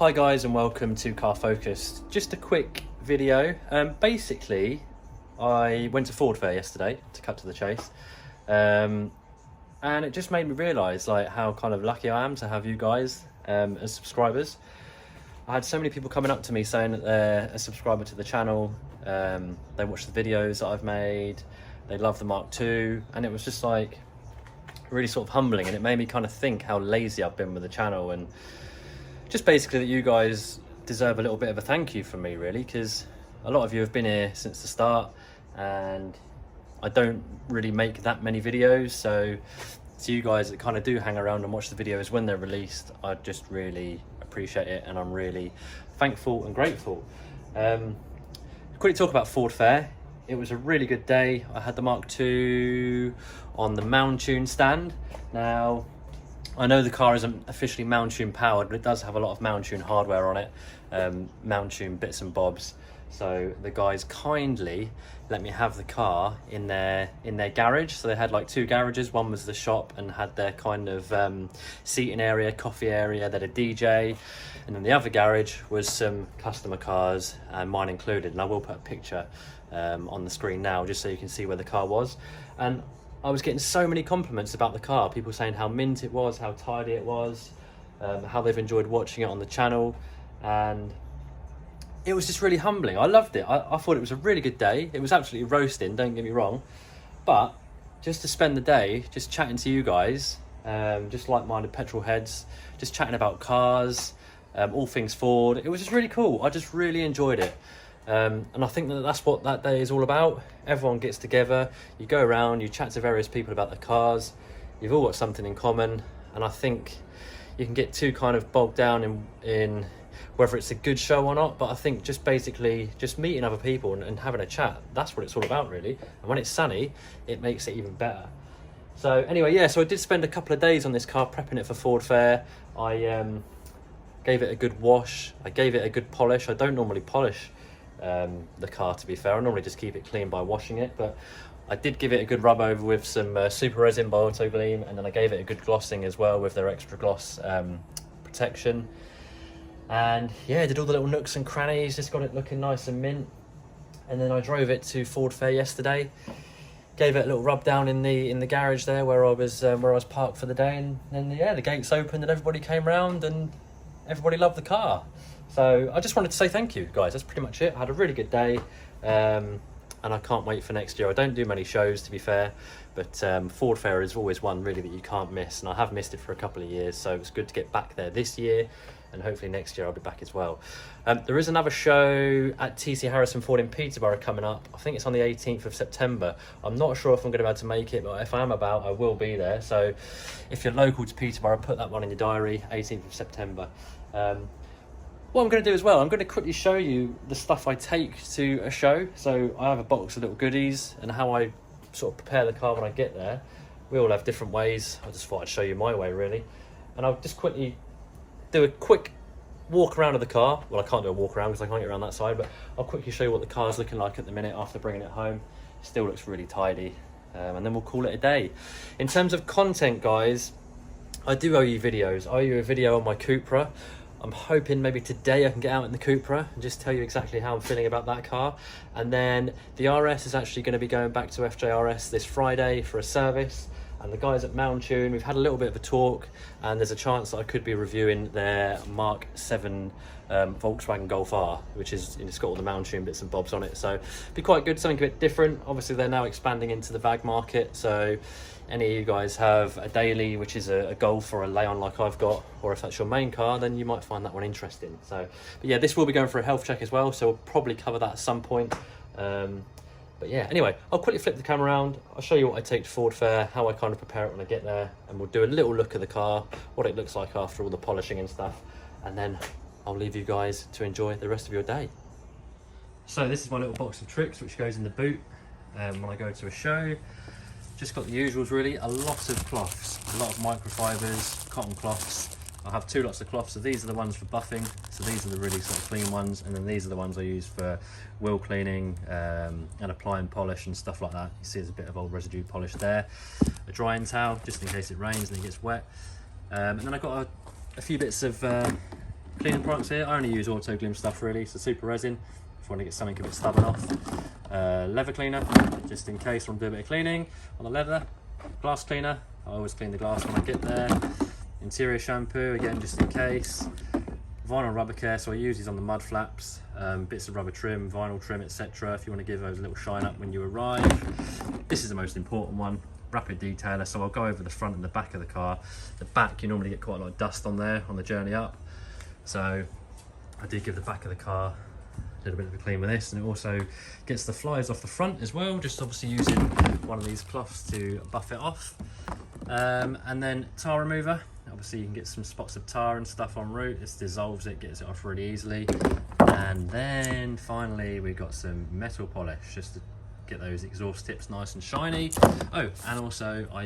Hi guys and welcome to Car Focused. Just a quick video. Basically, I went to Ford Fair yesterday, to cut to the chase, and it just made me realise like how kind of lucky I am to have you guys as subscribers. I had so many people coming up to me saying that they're a subscriber to the channel, they watch the videos that I've made, they love the Mark II, and it was just like really sort of humbling, and it made me kind of think how lazy I've been with the channel, and just basically that you guys deserve a little bit of a thank you from me, really, because a lot of you have been here since the start and I don't really make that many videos, so to you guys that kind of do hang around and watch the videos when they're released, I just really appreciate it and I'm really thankful and grateful. Quickly talk about Ford Fair. It was a really good day. I had the Mark II on the Mountune stand. Now, I know the car isn't officially Mountune powered, but it does have a lot of Mountune hardware on it, Mountune bits and bobs. So the guys kindly let me have the car in their garage. So they had like two garages. One was the shop and had their kind of seating area, coffee area, they had a DJ. And then the other garage was some customer cars, and mine included. And I will put a picture on the screen now just so you can see where the car was. And I was getting so many compliments about the car, people saying how mint it was, how tidy it was, how they've enjoyed watching it on the channel, and it was just really humbling. I loved it. I thought it was a really good day. It was absolutely roasting, don't get me wrong, but just to spend the day just chatting to you guys, just like-minded petrol heads, just chatting about cars, all things Ford, it was just really cool. I just really enjoyed it. And I think that that's what that day is all about. Everyone gets together, you go around, you chat to various people about the cars, you've all got something in common, and I think you can get too kind of bogged down in whether it's a good show or not, but I think just basically just meeting other people and having a chat, that's what it's all about, really. And when it's sunny, it makes it even better. So anyway, yeah, so I did spend a couple of days on this car prepping it for Ford Fair. I gave it a good wash, I gave it a good polish. I don't normally polish the car, to be fair. I normally just keep it clean by washing it, but I did give it a good rub over with some super resin by Auto Gleam, and then I gave it a good glossing as well with their extra gloss protection. And yeah, did all the little nooks and crannies, just got it looking nice and mint. And then I drove it to Ford Fair yesterday, gave it a little rub down in the garage there where I was parked for the day, and then yeah, the gates opened and everybody came round and everybody loved the car. So I just wanted to say thank you, guys. That's pretty much it. I had a really good day, and I can't wait for next year. I don't do many shows, to be fair, but Ford Fair is always one really that you can't miss, and I have missed it for a couple of years, so it's good to get back there this year, and hopefully next year I'll be back as well. There is another show at TC Harrison Ford in Peterborough coming up. I think it's on the 18th of September. I'm not sure if I'm going to be able to make it, but if I am about, I will be there. So if you're local to Peterborough, put that one in your diary, 18th of September. What I'm going to do as well, I'm going to quickly show you the stuff I take to a show. So I have a box of little goodies and how I sort of prepare the car when I get there. We all have different ways. I just thought I'd show you my way, really. And I'll just quickly do a quick walk around of the car. Well, I can't do a walk around because I can't get around that side, but I'll quickly show you what the car's looking like at the minute after bringing it home. It still looks really tidy. And then we'll call it a day. In terms of content, guys, I do owe you videos. I owe you a video on my Cupra. I'm hoping maybe today I can get out in the Cupra and just tell you exactly how I'm feeling about that car. And then the RS is actually going to be going back to FJRS this Friday for a service. And the guys at Mountune, we've had a little bit of a talk, and there's a chance that I could be reviewing their Mark 7 Volkswagen Golf R, which is, it's got all the Mountune bits and bobs on it. So it'd be quite good, something a bit different. Obviously, they're now expanding into the VAG market. So any of you guys have a daily, which is a Golf or a Leon like I've got, or if that's your main car, then you might find that one interesting. So, but yeah, this will be going for a health check as well, so we'll probably cover that at some point. But yeah, anyway, I'll quickly flip the camera around. I'll show you what I take to Ford Fair, how I kind of prepare it when I get there, and we'll do a little look at the car, what it looks like after all the polishing and stuff, and then I'll leave you guys to enjoy the rest of your day. So this is my little box of tricks, which goes in the boot when I go to a show. Just got the usuals, really. A lot of cloths, a lot of microfibers, cotton cloths. I have two lots of cloths, so these are the ones for buffing, so these are the really sort of clean ones, and then these are the ones I use for wheel cleaning and applying polish and stuff like that. You see there's a bit of old residue polish there. A drying towel, just in case it rains and it gets wet. And then I've got a few bits of cleaning products here. I only use Auto Glim stuff really, so super resin if you want to get something a bit stubborn off. Leather cleaner, just in case I want to do a bit of cleaning on the leather. Glass cleaner, I always clean the glass when I get there. Interior shampoo, again just in case. Vinyl rubber care, so I use these on the mud flaps, bits of rubber trim, vinyl trim, etc. if you want to give those a little shine up when you arrive. This is the most important one, rapid detailer, so I'll go over the front and the back of the car. The back, you normally get quite a lot of dust on there on the journey up, so I do give the back of the car a little bit of a clean with this, and it also gets the flies off the front as well, just obviously using one of these cloths to buff it off. And then tar remover, obviously you can get some spots of tar and stuff en route. This dissolves it, gets it off really easily. And then finally we've got some metal polish just to get those exhaust tips nice and shiny. Oh, and also I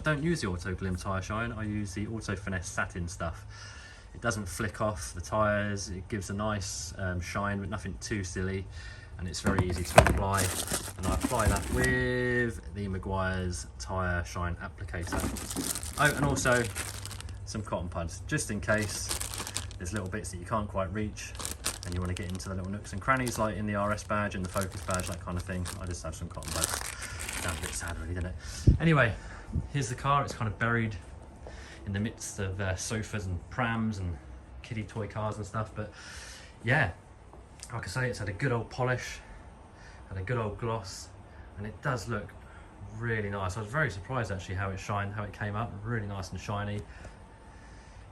don't use the Auto Glim tyre shine, I use the Auto Finesse satin stuff. It doesn't flick off the tyres, it gives a nice shine, but nothing too silly, and it's very easy to apply. And I apply that with the Meguiar's tyre shine applicator. Oh, and also some cotton buds, just in case there's little bits that you can't quite reach and you want to get into the little nooks and crannies, like in the RS badge and the Focus badge, that kind of thing. I just have some cotton buds. Sounds a bit sad really, doesn't it? Anyway, here's the car. It's kind of buried in the midst of sofas and prams and kiddie toy cars and stuff, but yeah, like I say, it's had a good old polish, had a good old gloss, and it does look really nice. I was very surprised actually how it came up really nice and shiny.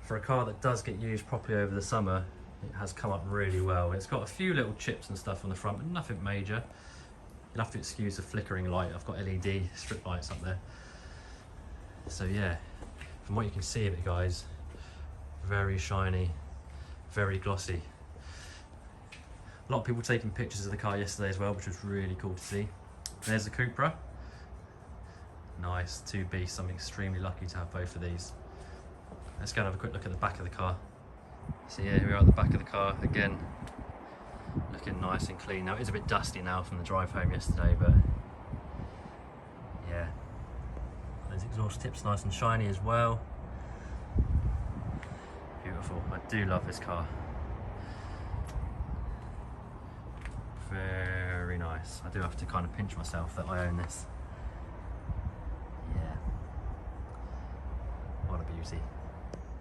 For a car that does get used properly over the summer, it has come up really well. It's got a few little chips and stuff on the front, but nothing major. You'll have to excuse the flickering light. I've got LED strip lights up there. So yeah, from what you can see of it, guys, very shiny, very glossy. A lot of people taking pictures of the car yesterday as well, which was really cool to see. There's the Cupra. Nice, two beasts. I'm extremely lucky to have both of these. Let's go and have a quick look at the back of the car. So yeah, here we are at the back of the car again, looking nice and clean. Now it is a bit dusty now from the drive home yesterday, but yeah, those exhaust tips nice and shiny as well. Beautiful. I do love this car. Very nice. I do have to kind of pinch myself that I own this. Yeah, what a beauty.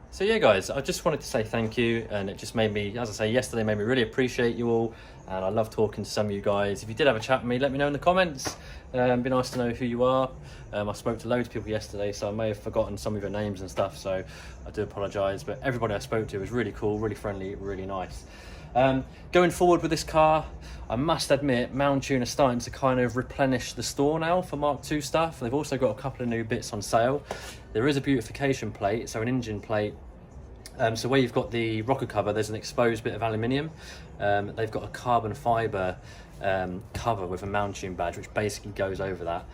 So yeah guys, I just wanted to say thank you, and it just made me, as I say, yesterday made me really appreciate you all, and I love talking to some of you guys. If you did have a chat with me, let me know in the comments. It'd be nice to know who you are. I spoke to loads of people yesterday, so I may have forgotten some of your names and stuff, so I do apologise, but everybody I spoke to was really cool, really friendly, really nice. Going forward with this car, I must admit, Mountune are starting to kind of replenish the store now for Mark II stuff. They've also got a couple of new bits on sale. There is a beautification plate, so an engine plate. So where you've got the rocker cover, there's an exposed bit of aluminium. They've got a carbon fibre cover with a Mountune badge, which basically goes over that.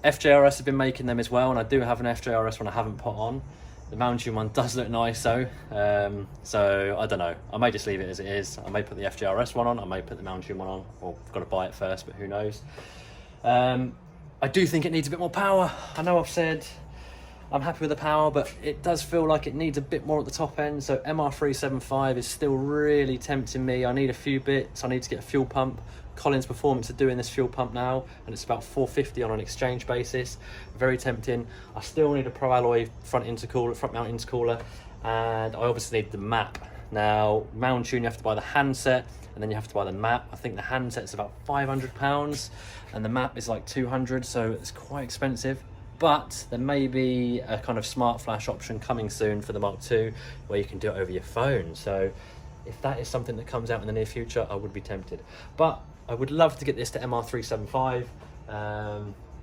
FJRS have been making them as well, and I do have an FJRS one I haven't put on. The Mountune one does look nice though, so I don't know. I may just leave it as it is. I may put the FJRS one on, I may put the Mountune one on, or I've got to buy it first, but who knows. I do think it needs a bit more power. I know I've said I'm happy with the power, but it does feel like it needs a bit more at the top end. So MR375 is still really tempting me. I need a few bits. I need to get a fuel pump. Collins Performance are doing this fuel pump now, and it's about $450 on an exchange basis. Very tempting. I still need a Pro Alloy front mount intercooler, and I obviously need the map. Now, Mountune, you have to buy the handset, and then you have to buy the map. I think the handset's about £500, and the map is like 200, so it's quite expensive. But there may be a kind of smart flash option coming soon for the Mark II where you can do it over your phone. So if that is something that comes out in the near future, I would be tempted. But I would love to get this to MR375.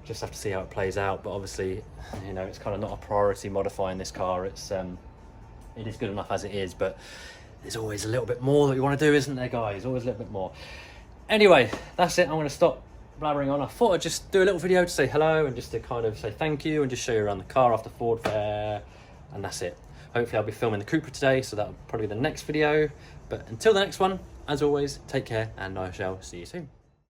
Just have to see how it plays out. But obviously, you know, it's kind of not a priority modifying this car. It is good enough as it is, but there's always a little bit more that you want to do, isn't there, guys? Always a little bit more. Anyway, that's it. I'm going to stop blabbering on. I thought I'd just do a little video to say hello and just to kind of say thank you and just show you around the car after Ford Fair, and that's it. Hopefully I'll be filming the Cupra today, so that'll probably be the next video. But until the next one, as always, take care, and I shall see you soon.